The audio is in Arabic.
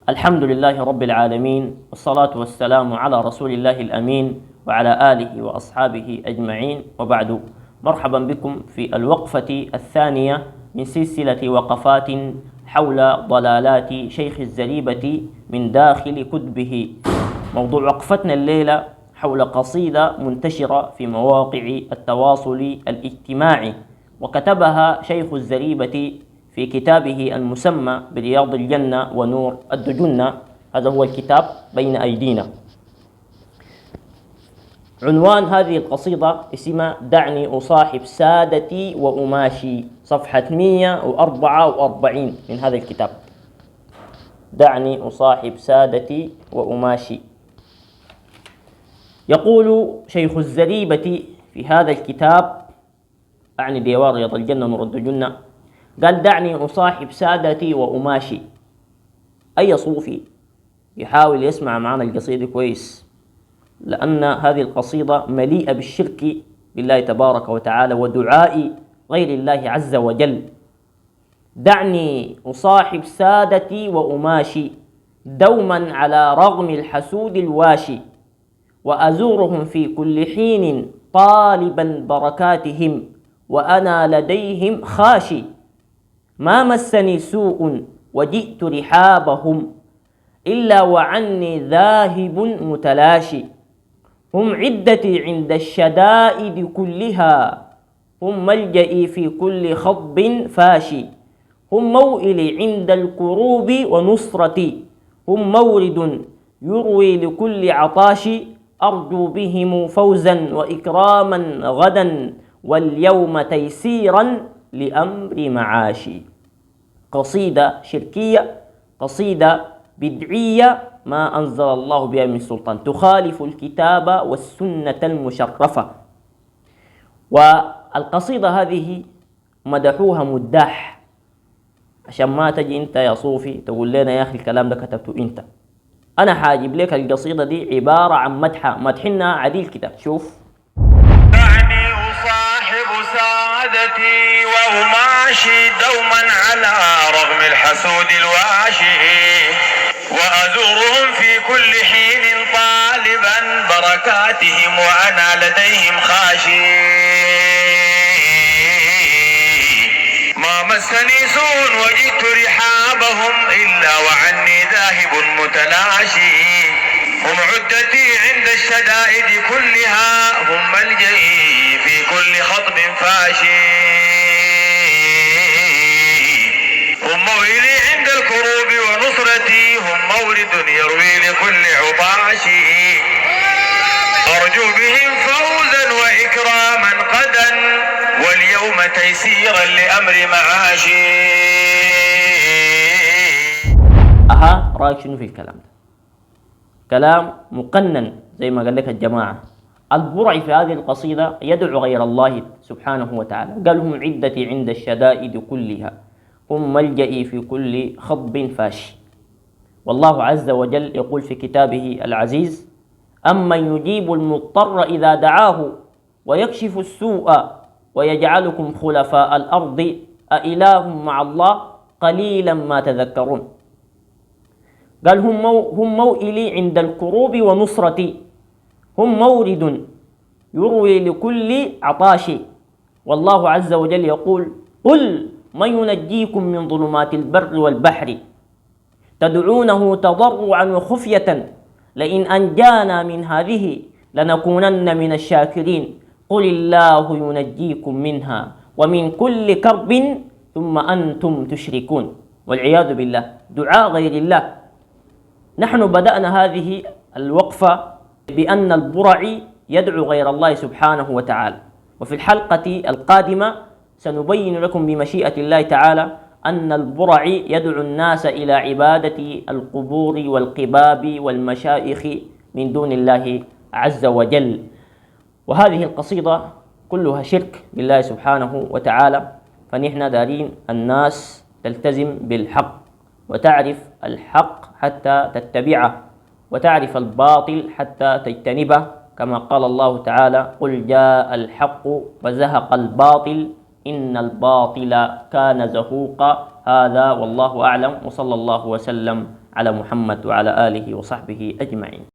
الحمد لله رب العالمين، والصلاة والسلام على رسول الله الأمين وعلى آله وأصحابه أجمعين، وبعد. مرحبا بكم في الوقفة الثانية من سلسلة وقفات حول ضلالات شيخ الزريبة من داخل كتبه. موضوع وقفتنا الليلة حول قصيدة منتشرة في مواقع التواصل الاجتماعي، وكتبها شيخ الزريبة في كتابه المسمى برياض الجنة ونور الدجنة. هذا هو الكتاب بين أيدينا. عنوان هذه القصيدة اسمها دعني أصاحب سادتي وأماشي، صفحة 144 من هذا الكتاب. دعني أصاحب سادتي وأماشي. يقول شيخ الزريبة في هذا الكتاب، أعني ديوان رياض الجنة ونور الدجنة، قال: دعني أصاحب سادتي وأماشي. أي صوفي يحاول يسمع معنا القصيدة كويس، لأن هذه القصيدة مليئة بالشرك بالله تبارك وتعالى ودعاء غير الله عز وجل. دعني أصاحب سادتي وأماشي دوما على رغم الحسود الواشي، وأزورهم في كل حين طالبا بركاتهم وأنا لديهم خاشي. ما مسني سوء وجئت رحابهم إلا وعني ذاهب متلاشي. هم عدتي عند الشدائد كلها، هم ملجئي في كل خضب فاشي. هم موئلي عند الكروب ونصرتي، هم مورد يروي لكل عطاش. أرجو بهم فوزا وإكراما غدا واليوم تيسيرا لأمر معاشي. قصيدة شركية، قصيدة بدعية ما أنزل الله بها من سلطان، تخالف الكتاب والسنة المشرفة. والقصيدة هذه مدحوها مداح، عشان ما تجي انت يا صوفي تقول لنا يا أخي الكلام ده كتبته انت. أنا حاجب لك القصيدة دي عبارة عن مدحنا عديل كده. شوف: دعني أصاحب سعادتي وأماشي دوما على رغم الحسود الواشي، وأزورهم في كل حين طالبا بركاتهم وأنا لديهم خاشي. ما مسني سوء وجئت رحابهم إلا وعني ذاهب متلاشي. هم عدتي عند الشدائد كلها، هم ملجئي في كل خطب فاشي. هم موئلي عند الكروب ونصرتي، هم مورد يروي لكل عطاشي. أرجو بهم فوزا وإكراما غدا واليوم تيسيرا لأمر معاشي. رأيك شنو في الكلام ده؟ كلام مقنن زي ما قال لك الجماعة. البرعي في هذه القصيدة يدعو غير الله سبحانه وتعالى. قال: هم عدتي عند الشدائد كلها، هم ملجئي في كل خضب فاشي. والله عز وجل يقول في كتابه العزيز: أمن يجيب المضطر إذا دعاه ويكشف السوء ويجعلكم خلفاء الأرض أإله مع الله قليلا ما تذكرون. قال: هم موئلي عند الكروب ونصرتي، هم مورد يروي لكل عطاش. والله عز وجل يقول: قل من ينجيكم من ظلمات البر والبحر تدعونه تضرعا وخفية لئن أنجانا من هذه لنكونن من الشاكرين. قل الله ينجيكم منها ومن كل كرب ثم أنتم تشركون. والعياذ بالله، دعاء غير الله. نحن بدأنا هذه الوقفة بأن البرعي يدعو غير الله سبحانه وتعالى، وفي الحلقة القادمة سنبين لكم بمشيئة الله تعالى أن البرعي يدعو الناس إلى عبادة القبور والقباب والمشائخ من دون الله عز وجل. وهذه القصيدة كلها شرك بالله سبحانه وتعالى. فنحن دارين الناس تلتزم بالحق، وتعرف الحق حتى تتبعه، وتعرف الباطل حتى تجتنبه، كما قال الله تعالى: قل جاء الحق وزهق الباطل إن الباطل كان زهوقا. هذا والله أعلم، وصلى الله وسلم على محمد وعلى آله وصحبه أجمعين.